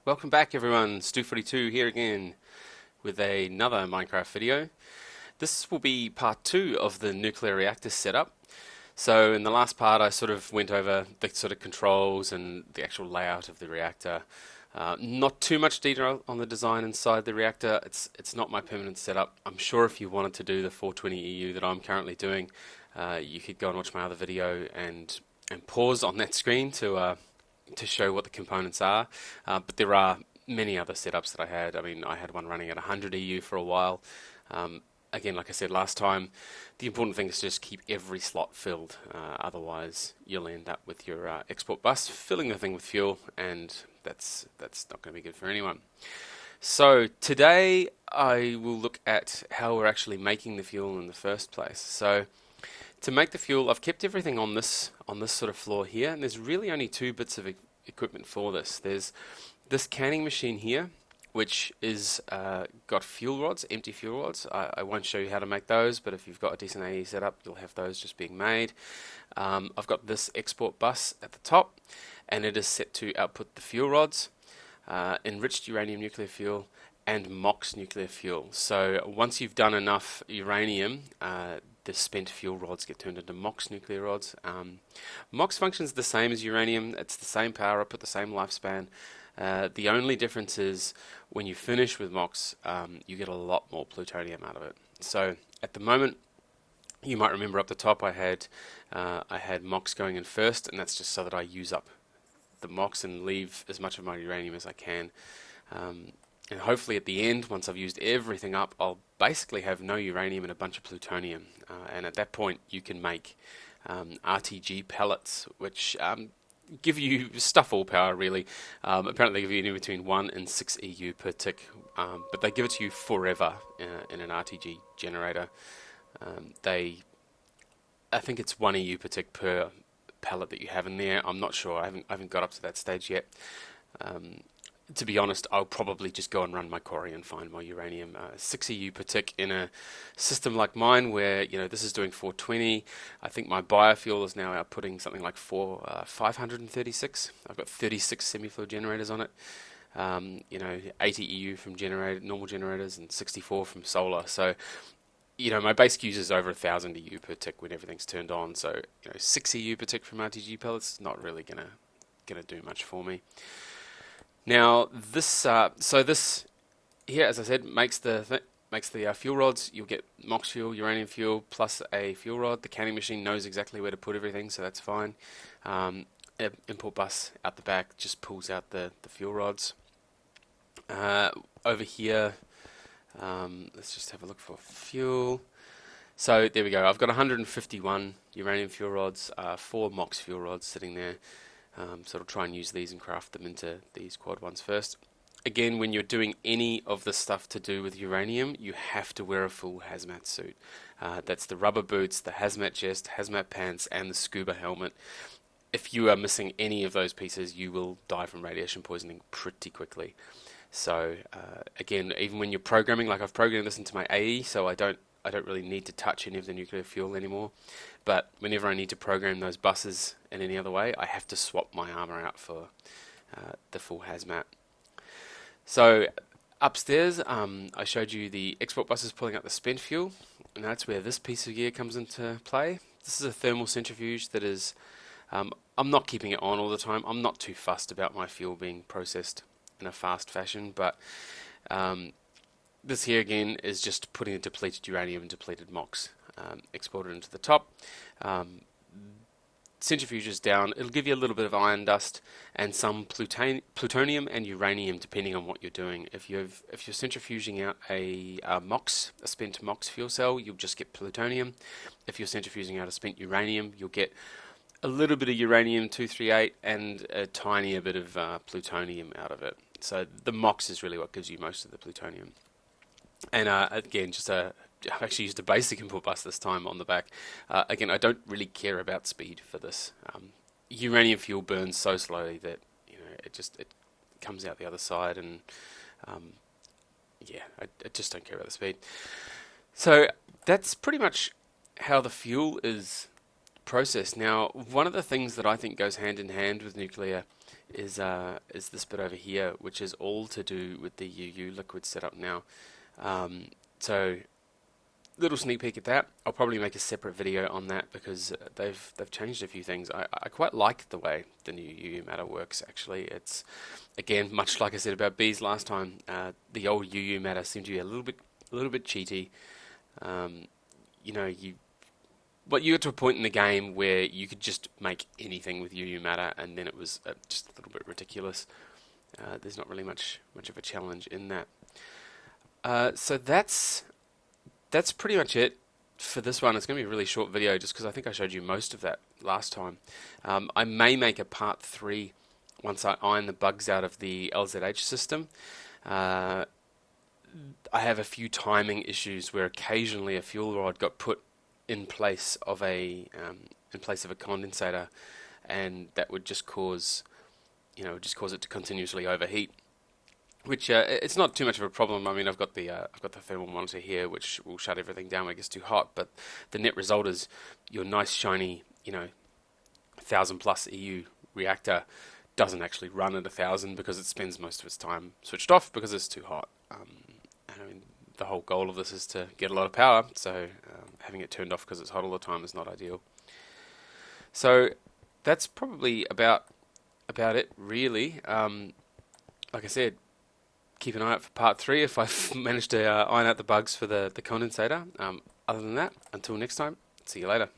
Welcome back everyone, Stu42 here again with another Minecraft video. This will be part 2 of the nuclear reactor setup. So in the last part I sort of went over the sort of controls and the actual layout of the reactor. Not too much detail on the design inside the reactor. It's not my permanent setup. I'm sure if you wanted to do the 420 EU that I'm currently doing, you could go and watch my other video and pause on that screen to show what the components are, but there are many other setups that I had. I mean, I had one running at 100 EU for a while. Again, like I said last time, the important thing is to just keep every slot filled. Otherwise, you'll end up with your export bus filling the thing with fuel, and that's not going to be good for anyone. So today I will look at how we're actually making the fuel in the first place. So to make the fuel, I've kept everything on this sort of floor here, and there's really only two bits of equipment for this. There's this canning machine here, which is got fuel rods, empty fuel rods. I won't show you how to make those, but if you've got a decent AE setup, you'll have those just being made. I've got this export bus at the top, and it is set to output the fuel rods, enriched uranium nuclear fuel, and MOX nuclear fuel. So once you've done enough uranium, the spent fuel rods get turned into MOX nuclear rods. MOX functions the same as uranium. It's the same power output, the same lifespan. The only difference is when you finish with MOX, you get a lot more plutonium out of it. So at the moment, you might remember up the top I had MOX going in first, and that's just so that I use up the MOX and leave as much of my uranium as I can. And hopefully at the end, once I've used everything up, I'll basically have no uranium and a bunch of plutonium. And at that point, you can make RTG pellets, which give you stuff all power, really. Apparently, they give you anywhere between 1 and 6 EU per tick, but they give it to you forever in an RTG generator. I think it's 1 EU per tick per pellet that you have in there. I'm not sure. I haven't got up to that stage yet. To be honest, I'll probably just go and run my quarry and find my uranium. 6 EU per tick in a system like mine, where this is doing 420. I think my biofuel is now outputting something like 536. I've got 36 semi-fluid generators on it. 80 EU from normal generators, and 64 from solar. So, my base uses is over 1,000 EU per tick when everything's turned on. So, 6 EU per tick from RTG pellets is not really gonna do much for me. Now this here, as I said, makes the fuel rods. You'll get MOX fuel, uranium fuel, plus a fuel rod. The canning machine knows exactly where to put everything, so that's fine. Import bus out the back just pulls out the fuel rods. Over here, let's just have a look for fuel. So there we go. I've got 151 uranium fuel rods, 4 MOX fuel rods sitting there. So I'll try and use these and craft them into these quad ones first. Again, when you're doing any of the stuff to do with uranium, you have to wear a full hazmat suit. That's the rubber boots, the hazmat chest, hazmat pants, and the scuba helmet. If you are missing any of those pieces, you will die from radiation poisoning pretty quickly. So again, even when you're programming, like I've programmed this into my AE, so I don't really need to touch any of the nuclear fuel anymore. But whenever I need to program those buses in any other way, I have to swap my armor out for the full hazmat. So upstairs, I showed you the export buses pulling out the spent fuel, and that's where this piece of gear comes into play. This is a thermal centrifuge that is, I'm not keeping it on all the time. I'm not too fussed about my fuel being processed in a fast fashion, but this here again is just putting the depleted uranium and depleted MOX exported into the top. Centrifuges down. It'll give you a little bit of iron dust and some plutonium and uranium, depending on what you're doing. If you're centrifuging out a spent MOX fuel cell, you'll just get plutonium. If you're centrifuging out a spent uranium, you'll get a little bit of uranium-238 and a tinier bit of plutonium out of it. So the MOX is really what gives you most of the plutonium. And again, I've actually used a basic input bus this time on the back. Again, I don't really care about speed for this. Uranium fuel burns so slowly that it comes out the other side, and I just don't care about the speed. So that's pretty much how the fuel is processed. Now, one of the things that I think goes hand in hand with nuclear is this bit over here, which is all to do with the UU liquid setup now. So little sneak peek at that. I'll probably make a separate video on that because they've changed a few things. I quite like the way the new UU matter works. Actually, it's again much like I said about bees last time. The old UU matter seemed to be a little bit cheaty. You know, you got to a point in the game where you could just make anything with UU matter, and then it was just a little bit ridiculous. There's not really much of a challenge in that. So that's pretty much it for this one. It's going to be a really short video just because I think I showed you most of that last time. I may make a part 3 once I iron the bugs out of the LZH system. I have a few timing issues where occasionally a fuel rod got put in place of a condensator, and that would just cause it to continuously overheat. Which it's not too much of a problem. I mean, I've got the thermal monitor here, which will shut everything down when it gets too hot. But the net result is your nice shiny, 1,000+ EU reactor doesn't actually run at 1,000 because it spends most of its time switched off because it's too hot. And I mean, the whole goal of this is to get a lot of power, so having it turned off because it's hot all the time is not ideal. So that's probably about it, really. Like I said, keep an eye out for part 3 if I've managed to iron out the bugs for the condensator. Other than that, until next time, see you later.